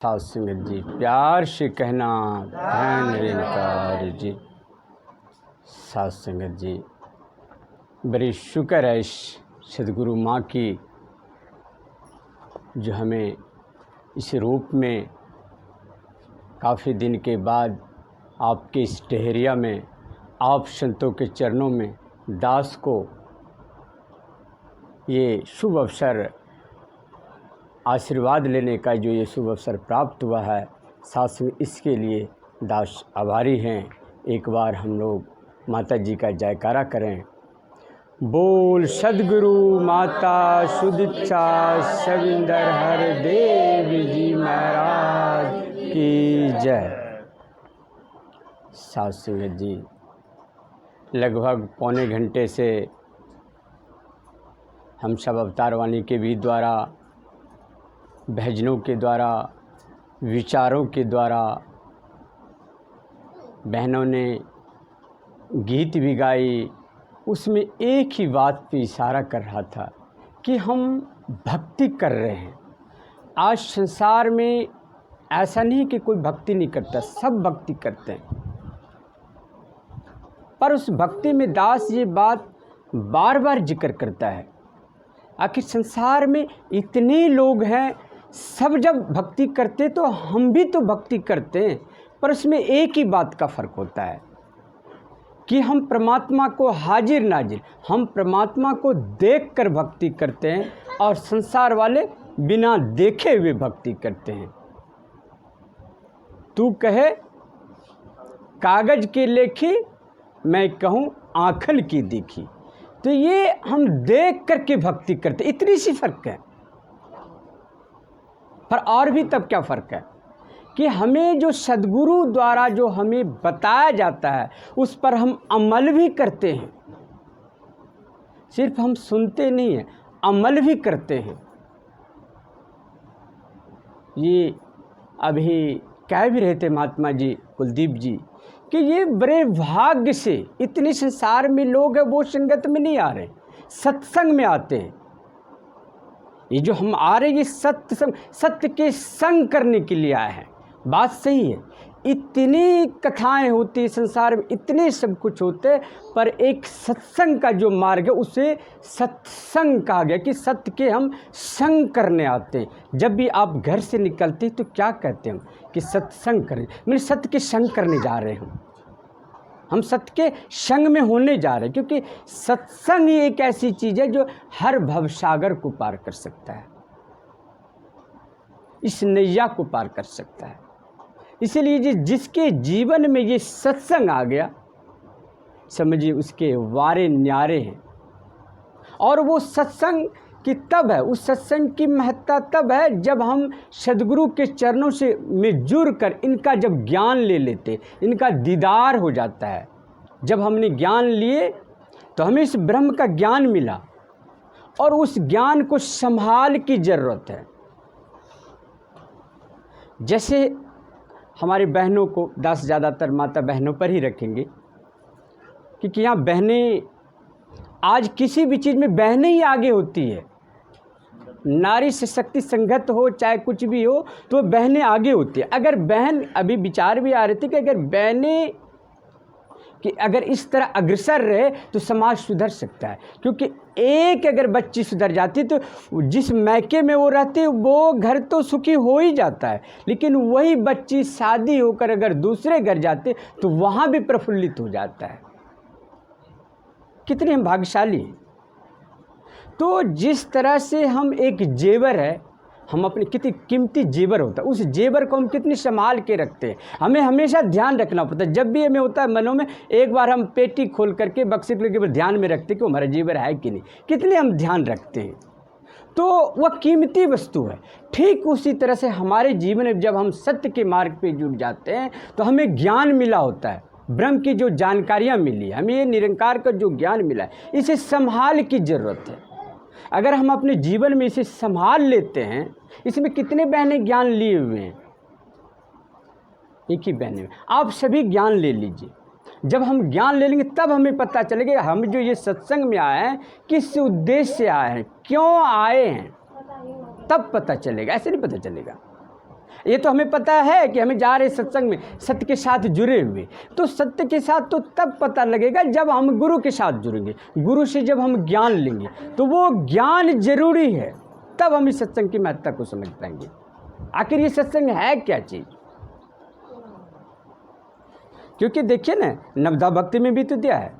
साध संगत जी, प्यार से कहना धन निरंकार जी। साध संगत जी, बड़ी शुक्र है इस सदगुरु माँ की जो हमें इस रूप में काफ़ी दिन के बाद आपके इस टहरिया में आप संतों के चरणों में दास को ये शुभ अवसर आशीर्वाद लेने का जो ये शुभ अवसर प्राप्त हुआ है, साथ में इसके लिए दास आभारी हैं। एक बार हम लोग माता जी का जयकारा करें। बोल सदगुरु माता सुदीक्षा सविंदर हर देव जी महाराज की जय। साध संगत जी, लगभग पौने घंटे से हम सब अवतार वाणी के भी द्वारा, भजनों के द्वारा, विचारों के द्वारा, बहनों ने गीत भी गाई, उसमें एक ही बात पे इशारा कर रहा था कि हम भक्ति कर रहे हैं। आज संसार में ऐसा नहीं कि कोई भक्ति नहीं करता, सब भक्ति करते हैं, पर उस भक्ति में दास ये बात बार बार जिक्र करता है। आखिर संसार में इतने लोग हैं, सब जब भक्ति करते तो हम भी तो भक्ति करते हैं, पर उसमें एक ही बात का फ़र्क होता है कि हम परमात्मा को हाजिर नाजिर, हम परमात्मा को देखकर भक्ति करते हैं और संसार वाले बिना देखे हुए भक्ति करते हैं। तू कहे कागज़ की लेखी, मैं कहूँ आँखन की देखी। तो ये हम देख करके भक्ति करते, इतनी सी फ़र्क है। पर और भी तब क्या फ़र्क है कि हमें जो सदगुरु द्वारा जो हमें बताया जाता है उस पर हम अमल भी करते हैं। सिर्फ हम सुनते नहीं हैं, अमल भी करते हैं। ये अभी कह भी रहे थे महात्मा जी कुलदीप जी कि ये बड़े भाग्य से इतने संसार में लोग हैं वो संगत में नहीं आ रहे, सत्संग में आते हैं। ये जो हम आ रहे हैं ये सत्य के संग करने के लिए आए हैं। बात सही है, इतनी कथाएं होती संसार में, इतने सब कुछ होते, पर एक सत्संग का जो मार्ग है उसे सत्संग कहा गया कि सत्य के हम संग करने आते हैं। जब भी आप घर से निकलते तो क्या कहते हैं कि सत्संग करें, मैंने सत्य के संग करने जा रहे हैं, हम सत्य के संग में होने जा रहे हैं। क्योंकि सत्संग ही एक ऐसी चीज़ है जो हर भवसागर को पार कर सकता है, इस नैया को पार कर सकता है। इसीलिए जिसके जीवन में ये सत्संग आ गया, समझिए उसके वारे न्यारे हैं। और वो सत्संग की तब है, उस सत्संग की महत्ता तब है जब हम सदगुरु के चरणों से में जुड़ कर इनका जब ज्ञान ले लेते, इनका दीदार हो जाता है। जब हमने ज्ञान लिए तो हमें इस ब्रह्म का ज्ञान मिला और उस ज्ञान को संभाल की ज़रूरत है। जैसे हमारी बहनों को दास ज़्यादातर माता बहनों पर ही रखेंगे, क्योंकि यहाँ बहनें आज किसी भी चीज़ में बहनें ही आगे होती है। नारी सशक्ति संगत हो चाहे कुछ भी हो तो बहनें आगे होती है। अगर बहन, अभी विचार भी आ रहे थे कि अगर बहनें कि अगर इस तरह अग्रसर रहे तो समाज सुधर सकता है। क्योंकि एक अगर बच्ची सुधर जाती तो जिस मैके में वो रहती वो घर तो सुखी हो ही जाता है, लेकिन वही बच्ची शादी होकर अगर दूसरे घर जाते तो वहाँ भी प्रफुल्लित हो जाता है। कितने हम भाग्यशाली हैं। तो जिस तरह से हम एक जेवर है, हम अपने कितनी कीमती जेवर होता है, उस जेवर को हम कितनी संभाल के रखते हैं। हमें हमेशा ध्यान रखना पड़ता है। जब भी हमें होता है मनों में, एक बार हम पेटी खोल करके बक्से को लेकर ध्यान में रखते कि हमारा जेवर है कि नहीं, कितने हम ध्यान रखते हैं। तो वह कीमती वस्तु है। ठीक उसी तरह से हमारे जीवन में जब हम सत्य के मार्ग पर जुड़ जाते हैं तो हमें ज्ञान मिला होता है, ब्रह्म की जो जानकारियाँ मिली, हमें ये निरंकार का जो ज्ञान मिला है, इसे संभाल की ज़रूरत है। अगर हम अपने जीवन में इसे संभाल लेते हैं, इसमें कितने बहनें ज्ञान लिए हुए हैं, एक ही बहनें, आप सभी ज्ञान ले लीजिए। जब हम ज्ञान ले लेंगे तब हमें पता चलेगा हम जो ये सत्संग में आए हैं किस उद्देश्य से आए हैं, क्यों आए हैं, तब पता चलेगा। ऐसे नहीं पता चलेगा। ये तो हमें पता है कि हमें जा रहे सत्संग में सत्य के साथ जुड़े हुए। तो सत्य के साथ तो तब पता लगेगा जब हम गुरु के साथ जुड़ेंगे, गुरु से जब हम ज्ञान लेंगे, तो वो ज्ञान जरूरी है, तब हम इस सत्संग की महत्ता को समझ पाएंगे। आखिर ये सत्संग है क्या चीज़? क्योंकि देखिए ना, नवदा भक्ति में भी तो दिया है,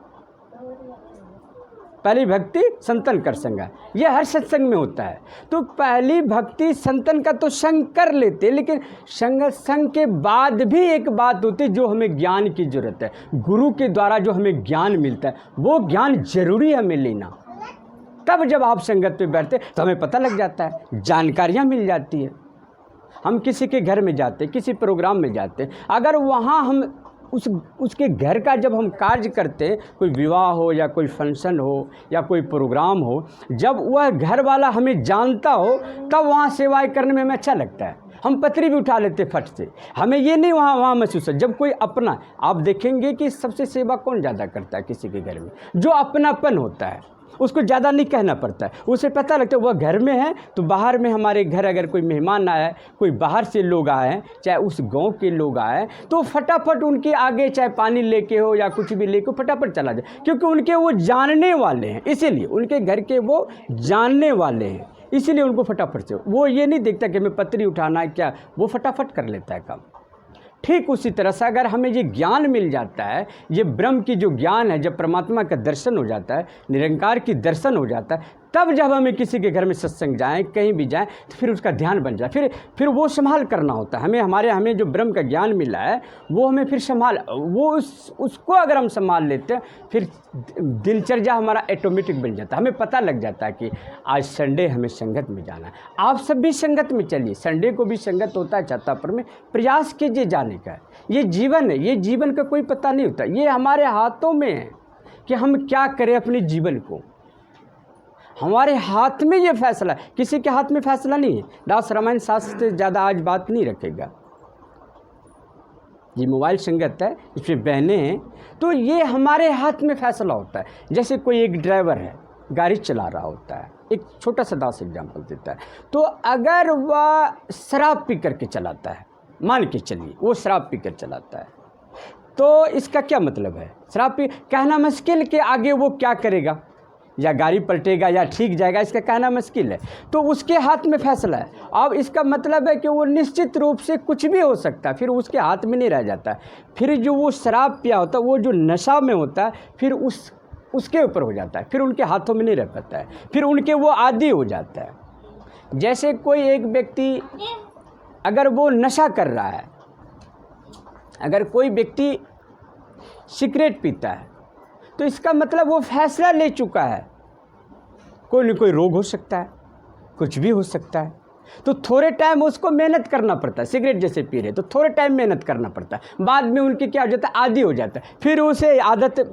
पहली भक्ति संतन कर संग, ये हर सत्संग में होता है। तो पहली भक्ति संतन का तो संग कर लेते, लेकिन संग के बाद भी एक बात होती है जो हमें ज्ञान की जरूरत है। गुरु के द्वारा जो हमें ज्ञान मिलता है वो ज्ञान जरूरी है हमें लेना। तब जब आप संगत पे बैठते तो हमें पता लग जाता है, जानकारियाँ मिल जाती है। हम किसी के घर में जाते, किसी प्रोग्राम में जाते, अगर वहाँ हम उसके घर का जब हम कार्य करते, कोई विवाह हो या कोई फंक्शन हो या कोई प्रोग्राम हो, जब वह घर वाला हमें जानता हो तब वहाँ सेवाएं करने में हमें अच्छा लगता है। हम पत्री भी उठा लेते फट से, हमें ये नहीं वहाँ महसूस है। जब कोई अपना, आप देखेंगे कि सबसे सेवा कौन ज़्यादा करता है किसी के घर में? जो अपनापन होता है, उसको ज़्यादा नहीं कहना पड़ता है, उसे पता लगता है वह घर में है। तो बाहर में हमारे घर अगर कोई मेहमान आया है, कोई बाहर से लोग आए हैं, चाहे उस गांव के लोग आए, तो फटाफट उनके आगे चाहे पानी लेके हो या कुछ भी लेके फटाफट चला जाए, क्योंकि उनके वो जानने वाले हैं, इसीलिए उनके घर के वो जानने वाले हैं, इसीलिए उनको फटाफट से, वो ये नहीं देखता कि हमें पत्री उठाना है क्या, वो फटाफट कर लेता है काम। ठीक उसी तरह से अगर हमें ये ज्ञान मिल जाता है, ये ब्रह्म की जो ज्ञान है, जब परमात्मा का दर्शन हो जाता है, निरंकार की दर्शन हो जाता है, तब जब हमें किसी के घर में सत्संग जाएं, कहीं भी जाएं, तो फिर उसका ध्यान बन जाए। फिर वो संभाल करना होता है हमें जो ब्रह्म का ज्ञान मिला है वो हमें फिर उसको अगर हम संभाल लेते हैं, फिर दिनचर्या हमारा ऑटोमेटिक बन जाता है। हमें पता लग जाता है कि आज संडे हमें संगत में जाना है। आप सब भी संगत में चलिए, संडे को भी संगत होता है छातापुर में, प्रयास कीजिए जाने का। ये जीवन है, ये जीवन का कोई पता नहीं होता, ये हमारे हाथों में है कि हम क्या करें अपने जीवन को। हमारे हाथ में ये फैसला है, किसी के हाथ में फैसला नहीं है। दास रामायण शास्त्र से ज़्यादा आज बात नहीं रखेगा। ये मोबाइल संगत है, इसमें बहनें हैं, तो ये हमारे हाथ में फैसला होता है। जैसे कोई एक ड्राइवर है, गाड़ी चला रहा होता है, एक छोटा सा दास एग्जाम्पल देता है, तो अगर वह शराब पी करके चलाता है, मान के चलिए वो शराब पी कर चलाता है, तो इसका क्या मतलब है? शराब पी कहना मुश्किल कि आगे वो क्या करेगा, या गाड़ी पलटेगा या ठीक जाएगा, इसका कहना मुश्किल है। तो उसके हाथ में फैसला है। अब इसका मतलब है कि वो निश्चित रूप से कुछ भी हो सकता है, फिर उसके हाथ में नहीं रह जाता। फिर जो वो शराब पिया होता है, वो जो नशा में होता है, फिर उसके ऊपर हो जाता है, फिर उनके हाथों में नहीं रह पाता है, फिर उनके वो आदी हो जाता है। जैसे कोई एक व्यक्ति अगर वो नशा कर रहा है, अगर कोई व्यक्ति सिगरेट पीता है, तो इसका मतलब वो फैसला ले चुका है, कोई न कोई रोग हो सकता है, कुछ भी हो सकता है, तो थोड़े टाइम उसको मेहनत करना पड़ता है। सिगरेट जैसे पी रहे तो थोड़े टाइम मेहनत करना पड़ता है, बाद में उनकी क्या हो जाता है, आदी हो जाता है। फिर उसे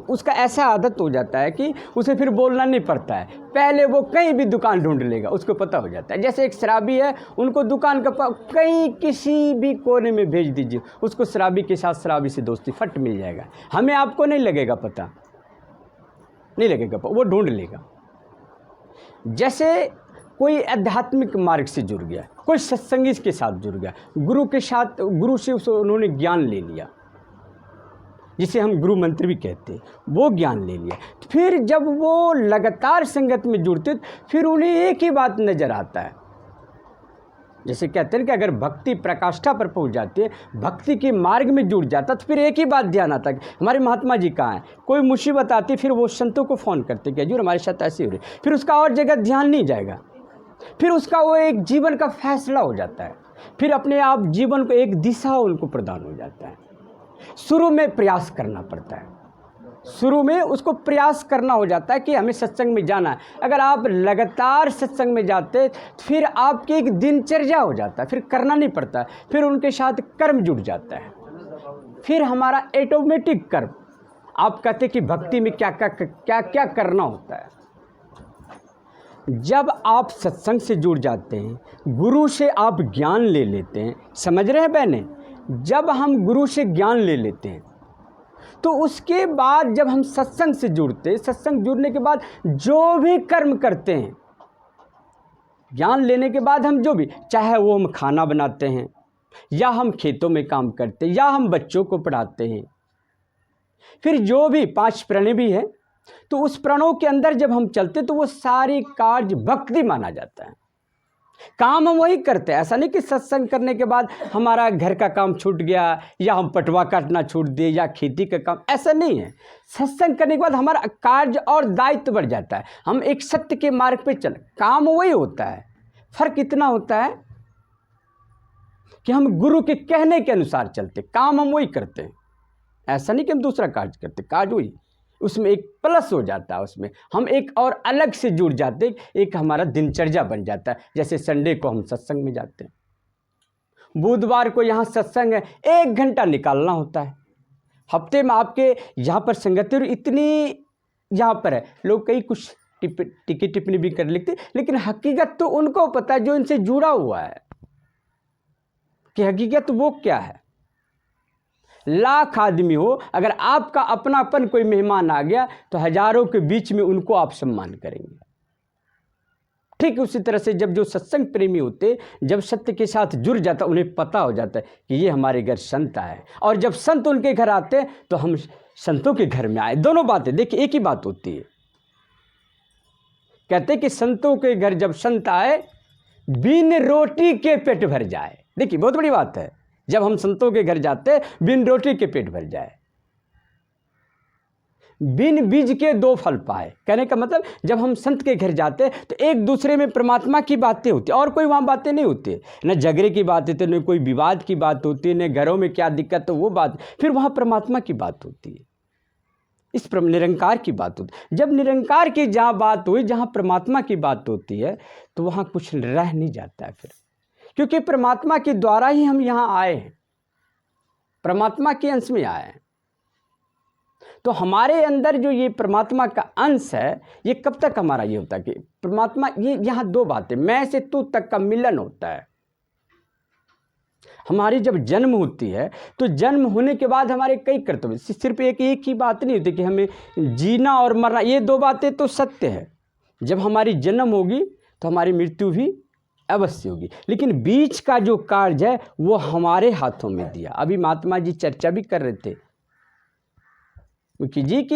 उसका ऐसा आदत हो जाता है कि उसे फिर बोलना नहीं पड़ता है, पहले वो कहीं भी दुकान ढूंढ लेगा, उसको पता हो जाता है। जैसे एक शराबी है, उनको दुकान का कहीं किसी भी कोने में भेज दीजिए, उसको शराबी के साथ शराबी से दोस्ती फट मिल जाएगा। हमें आपको नहीं लगेगा पता, नहीं लगेगा, वो ढूंढ लेगा। जैसे कोई आध्यात्मिक मार्ग से जुड़ गया, कोई सत्संगी के साथ जुड़ गया, गुरु के साथ, गुरु से उन्होंने ज्ञान ले लिया, जिसे हम गुरु मंत्र भी कहते हैं, वो ज्ञान ले लिया। फिर जब वो लगातार संगत में जुड़ते, फिर उन्हें एक ही बात नज़र आता है। जैसे कहते हैं कि अगर भक्ति प्रकाष्ठा पर पहुंच जाती है, भक्ति के मार्ग में जुड़ जाता, तो फिर एक ही बात ध्यान आता है, हमारे महात्मा जी कहाँ हैं। कोई मुसीबत आती, फिर वो संतों को फ़ोन करते कि हजूर हमारे साथ ऐसी हो रही, फिर उसका और जगह ध्यान नहीं जाएगा, फिर उसका वो एक जीवन का फैसला हो जाता है, फिर अपने आप जीवन को एक दिशा उनको प्रदान हो जाता है। शुरू में प्रयास करना पड़ता है, शुरू में उसको प्रयास करना हो जाता है कि हमें सत्संग में जाना है। अगर आप लगातार सत्संग में जाते, फिर आपकी एक दिनचर्या हो जाता है, फिर करना नहीं पड़ता, फिर उनके साथ कर्म जुड़ जाता है, फिर हमारा ऑटोमेटिक कर्म। आप कहते कि भक्ति में क्या क्या करना होता है। जब आप सत्संग से जुड़ जाते हैं, गुरु से आप ज्ञान ले लेते हैं, समझ रहे हैं बहने? जब हम गुरु से ज्ञान ले लेते हैं, तो उसके बाद जब हम सत्संग से जुड़ते हैं, सत्संग जुड़ने के बाद जो भी कर्म करते हैं, ज्ञान लेने के बाद हम जो भी, चाहे वो हम खाना बनाते हैं, या हम खेतों में काम करते हैं, या हम बच्चों को पढ़ाते हैं, फिर जो भी 5 प्रण भी हैं, तो उस प्रणों के अंदर जब हम चलते तो वो सारी कार्य भक्ति माना जाता है। काम हम वही करते हैं। ऐसा नहीं कि सत्संग करने के बाद हमारा घर का काम छूट गया, या हम पटवा काटना छोड़ दिए, या खेती का काम, ऐसा नहीं है। सत्संग करने के बाद हमारा कार्य और दायित्व बढ़ जाता है। हम एक सत्य के मार्ग पे चल, काम वही होता है। फर्क इतना होता है कि हम गुरु के कहने के अनुसार चलते, काम हम वही करते हैं। ऐसा नहीं कि हम दूसरा कार्य करते, कार्य वही, उसमें एक प्लस हो जाता है, उसमें हम एक और अलग से जुड़ जाते, एक हमारा दिनचर्या बन जाता है। जैसे संडे को हम सत्संग में जाते हैं, बुधवार को यहाँ सत्संग है, 1 घंटा निकालना होता है। हफ्ते में आपके यहाँ पर संगति इतनी यहाँ पर है, लोग कई कुछ टिकी टिप्पणी भी कर लिखते, लेकिन हकीकत तो उनको पता है जो इनसे जुड़ा हुआ है कि हकीकत वो क्या है। लाख आदमी हो, अगर आपका अपनापन कोई मेहमान आ गया तो हजारों के बीच में उनको आप सम्मान करेंगे। ठीक उसी तरह से जब जो सत्संग प्रेमी होते, जब सत्य के साथ जुड़ जाता, उन्हें पता हो जाता है कि ये हमारे घर संत आए, और जब संत उनके घर आते तो हम संतों के घर में आए। दोनों बातें, देखिए एक ही बात होती है। कहते कि संतों के घर जब संत आए, बिन रोटी के पेट भर जाए। देखिए बहुत बड़ी बात है, जब हम संतों के घर जाते बिन रोटी के पेट भर जाए, बिन बीज के 2 फल पाए। कहने का मतलब जब हम संत के घर जाते तो एक दूसरे में परमात्मा की बातें होती, और कोई वहाँ बातें नहीं होती, न झगड़े की बात होती, न कोई विवाद की बात होती, न घरों में क्या दिक्कत तो वो बात, फिर वहाँ परमात्मा की बात होती है, इस निरंकार की बात होती है। जब निरंकार की जहाँ बात हुई, जहाँ परमात्मा की बात होती है, तो वहाँ कुछ रह नहीं जाता है फिर, क्योंकि परमात्मा के द्वारा ही हम यहाँ आए हैं, परमात्मा के अंश में आए हैं। तो हमारे अंदर जो ये परमात्मा का अंश है, ये कब तक हमारा ये होता है कि परमात्मा, ये यहाँ 2 बातें, मैं से तू तक का मिलन होता है। हमारी जब जन्म होती है तो जन्म होने के बाद हमारे कई कर्तव्य, सिर्फ एक ही बात नहीं होती कि हमें जीना और मरना, ये 2 बातें तो सत्य है। जब हमारी जन्म होगी तो हमारी मृत्यु भी अवश्य होगी, लेकिन बीच का जो कार्य है वो हमारे हाथों में दिया। अभी महात्मा जी चर्चा भी कर रहे थे जी कि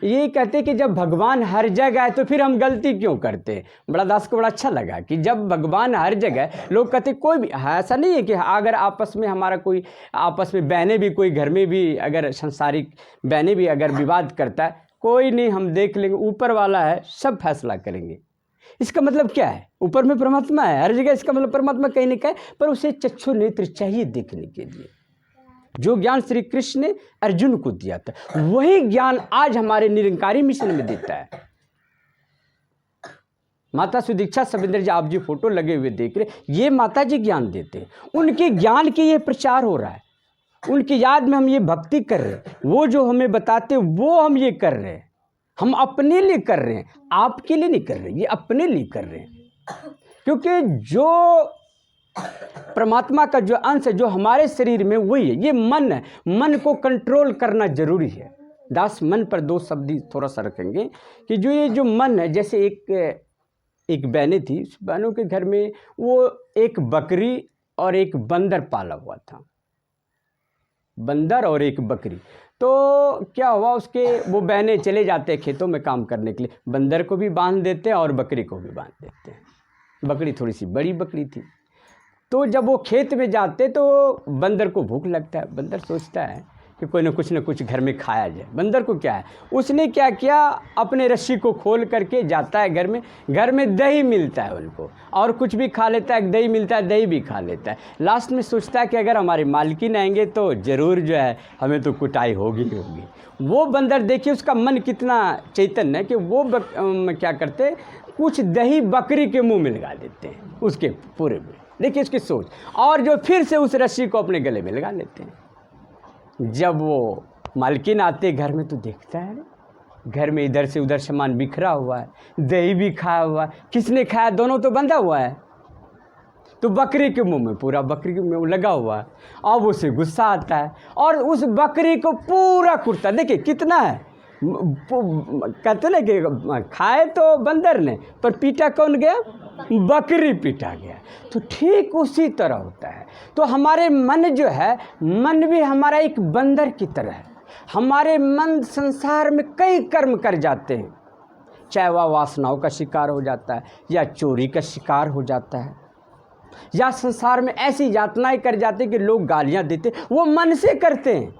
ये कहते कि जब भगवान हर जगह है तो फिर हम गलती क्यों करते हैं। बड़ा दास को बड़ा अच्छा लगा कि जब भगवान हर जगह, लोग कहते कोई भी, ऐसा नहीं है कि अगर आपस में हमारा कोई, आपस में बहनें भी, कोई घर में भी अगर संसारिक बहनें भी अगर विवाद करता है, कोई नहीं, हम देख लेंगे, ऊपर वाला है, सब फैसला करेंगे। इसका मतलब क्या है, ऊपर में परमात्मा है हर जगह, इसका मतलब परमात्मा कहीं नहीं कहे, पर उसे चक्षु नेत्र चाहिए देखने के लिए। जो ज्ञान श्री कृष्ण ने अर्जुन को दिया था, वही ज्ञान आज हमारे निरंकारी मिशन में देता है। माता सुदीक्षा सविंदर जी, आप जी फोटो लगे हुए देख रहे, ये माता जी ज्ञान देते हैं, उनके ज्ञान की ये प्रचार हो रहा है, उनकी याद में हम ये भक्ति कर रहे हैं, वो जो हमें बताते वो हम ये कर रहे हैं। हम अपने लिए कर रहे हैं, आपके लिए नहीं कर रहे, ये अपने लिए कर रहे हैं। क्योंकि जो परमात्मा का जो अंश है जो हमारे शरीर में, वही है, ये मन है। मन को कंट्रोल करना जरूरी है। दास मन पर 2 शब्द थोड़ा सा रखेंगे कि जो ये जो मन है, जैसे एक बहनें थी, उस बहनों के घर में वो एक बकरी और एक बंदर पाला हुआ था, बंदर और एक बकरी। तो क्या हुआ, उसके वो बहनें चले जाते हैं खेतों में काम करने के लिए, बंदर को भी बांध देते हैं और बकरी को भी बांध देते हैं। बकरी थोड़ी सी बड़ी बकरी थी, तो जब वो खेत में जाते तो बंदर को भूख लगता है। बंदर सोचता है कि कोई ना कुछ घर में खाया जाए। बंदर को क्या है, उसने क्या किया, अपने रस्सी को खोल करके जाता है घर में दही मिलता है उनको, और कुछ भी खा लेता है, दही मिलता है, दही भी खा लेता है। लास्ट में सोचता है कि अगर हमारे मालकिन आएंगे तो ज़रूर जो है हमें तो कुटाई होगी। वो बंदर, देखिए उसका मन कितना चैतन्य है कि वो क्या करते, कुछ दही बकरी के मुँह में लगा देते हैं, उसके पूरे में। देखिए उसकी सोच, और जो फिर से उस रस्सी को अपने गले में लगा लेते हैं। जब वो मालकिन आते घर में तो देखता है घर में इधर से उधर सामान बिखरा हुआ है, दही भी खाया हुआ है, किसने खाया, दोनों तो बंधा हुआ है। तो बकरी के मुंह में, पूरा बकरी के मुंह में लगा हुआ है। अब उसे गुस्सा आता है और उस बकरी को पूरा कुटता, देखिए कितना है, कहते ना कि खाए तो बंदर ने, पर पीटा कौन गया? बकरी पीटा गया। तो ठीक उसी तरह होता है। तो हमारे मन जो है, मन भी हमारा एक बंदर की तरह है। हमारे मन संसार में कई कर्म कर जाते हैं, चाहे वह वासनाओं का शिकार हो जाता है, या चोरी का शिकार हो जाता है, या संसार में ऐसी यातनाएं कर जाते हैं कि लोग गालियां देते, वो मन से करते हैं,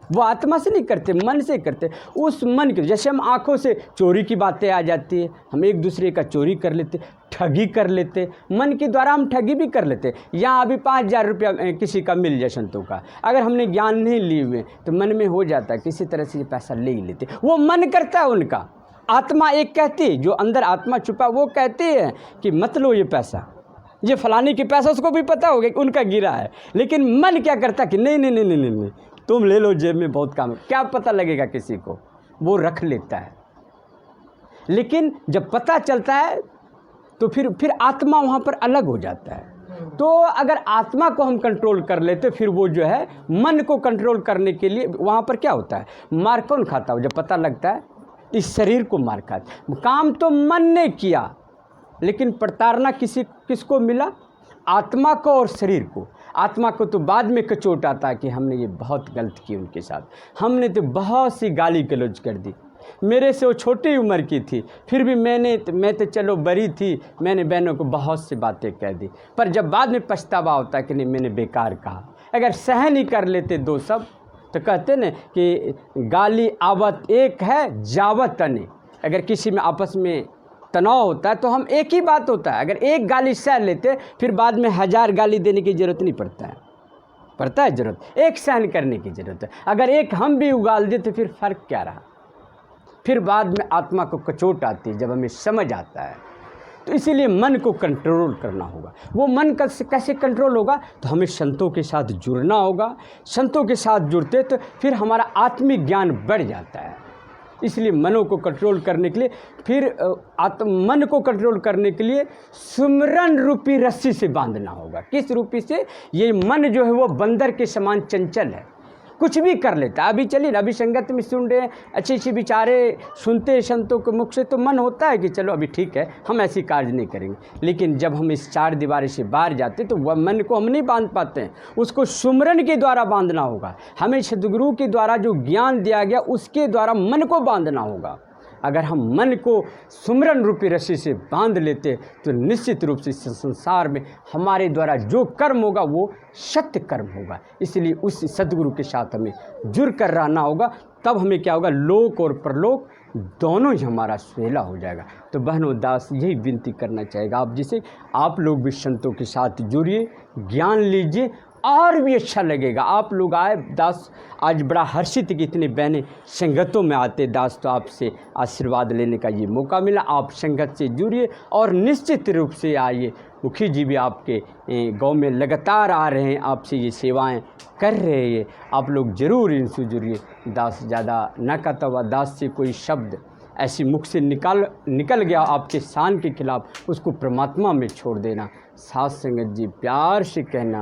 वो आत्मा से नहीं करते, मन से करते। उस मन के, जैसे हम आंखों से चोरी की बातें आ जाती है, हम एक दूसरे का चोरी कर लेते, ठगी कर लेते, मन के द्वारा हम ठगी भी कर लेते। या अभी 5,000 रुपया किसी का मिल जाए संतों का, अगर हमने ज्ञान नहीं लिए हुए तो मन में हो जाता है किसी तरह से ये पैसा ले ही लेते, वो मन करता है उनका। आत्मा एक कहती है, जो अंदर आत्मा छुपा वो कहती है कि मत लो ये पैसा, ये फलाने के पैसा, उसको भी पता होगा कि उनका गिरा है, लेकिन मन क्या करता कि नहीं नहीं नहीं नहीं नहीं, तुम ले लो, जेब में बहुत काम है, क्या पता लगेगा किसी को, वो रख लेता है। लेकिन जब पता चलता है तो फिर आत्मा वहाँ पर अलग हो जाता है। तो अगर आत्मा को हम कंट्रोल कर लेते, फिर वो जो है मन को कंट्रोल करने के लिए वहाँ पर क्या होता है, मार कौन खाता है? जब पता लगता है इस शरीर को मार खाता। काम तो मन ने किया, लेकिन प्रताड़ना किसको मिला? आत्मा को और शरीर को। आत्मा को तो बाद में कचोट आता है कि हमने ये बहुत गलत की उनके साथ, हमने तो बहुत सी गाली गलौज कर दी, मेरे से वो छोटी उम्र की थी, फिर भी मैं तो चलो बड़ी थी, मैंने बहनों को बहुत सी बातें कह दी, पर जब बाद में पछतावा होता है कि नहीं मैंने बेकार कहा। अगर सहन ही कर लेते दो सब, तो कहते न कि गाली आवत एक है जावत अने। अगर किसी में आपस में तनाव होता है तो हम एक ही बात होता है, अगर एक गाली सह लेते फिर बाद में 1000 गाली देने की ज़रूरत नहीं पड़ता है ज़रूरत एक सहन करने की ज़रूरत है। अगर एक हम भी उगाल दे तो फिर फ़र्क क्या रहा? फिर बाद में आत्मा को कचोट आती है जब हमें समझ आता है। तो इसीलिए मन को कंट्रोल करना होगा। वो मन कैसे कंट्रोल होगा? तो हमें संतों के साथ जुड़ना होगा। संतों के साथ जुड़ते तो फिर हमारा आत्मिक ज्ञान बढ़ जाता है। इसलिए मनों को कंट्रोल करने के लिए, फिर मन को कंट्रोल करने के लिए सुमरन रूपी रस्सी से बांधना होगा। किस रूपी से? ये मन जो है वो बंदर के समान चंचल है, कुछ भी कर लेता है। अभी चलिए ना, अभी संगत में सुन रहे हैं, अच्छे अच्छे विचारे सुनते हैं संतों के मुख से, तो मन होता है कि चलो अभी ठीक है, हम ऐसी कार्य नहीं करेंगे। लेकिन जब हम इस 4 दीवारी से बाहर जाते तो वह मन को हम नहीं बांध पाते हैं, उसको सुमरन के द्वारा बांधना होगा। हमें सद्गुरु के द्वारा जो ज्ञान दिया गया उसके द्वारा मन को बांधना होगा। अगर हम मन को सुमरन रूपी रस्सी से बांध लेते तो निश्चित रूप से इस संसार में हमारे द्वारा जो कर्म होगा वो सत्य कर्म होगा। इसलिए उस सद्गुरु के साथ हमें जुड़ कर रहना होगा, तब हमें क्या होगा, लोक और परलोक दोनों ही हमारा सुहेला हो जाएगा। तो बहनों दास यही विनती करना चाहेगा आप जिसे, आप लोग भी संतों के साथ जुड़िए, ज्ञान लीजिए, और भी अच्छा लगेगा। आप लोग आए दास, आज बड़ा हर्षित कि इतने बहने संगतों में आते दास, तो आपसे आशीर्वाद लेने का ये मौका मिला। आप संगत से जुड़िए और निश्चित रूप से आइए। मुखी जी भी आपके गांव में लगातार आ रहे हैं, आपसे ये सेवाएं कर रहे हैं, आप लोग ज़रूर इनसे जुड़िए। दास ज़्यादा न कहता हुआ, दास से कोई शब्द ऐसी मुख से निकल गया आपके शान के खिलाफ, उसको परमात्मा में छोड़ देना। साथ संगत जी प्यार से कहना।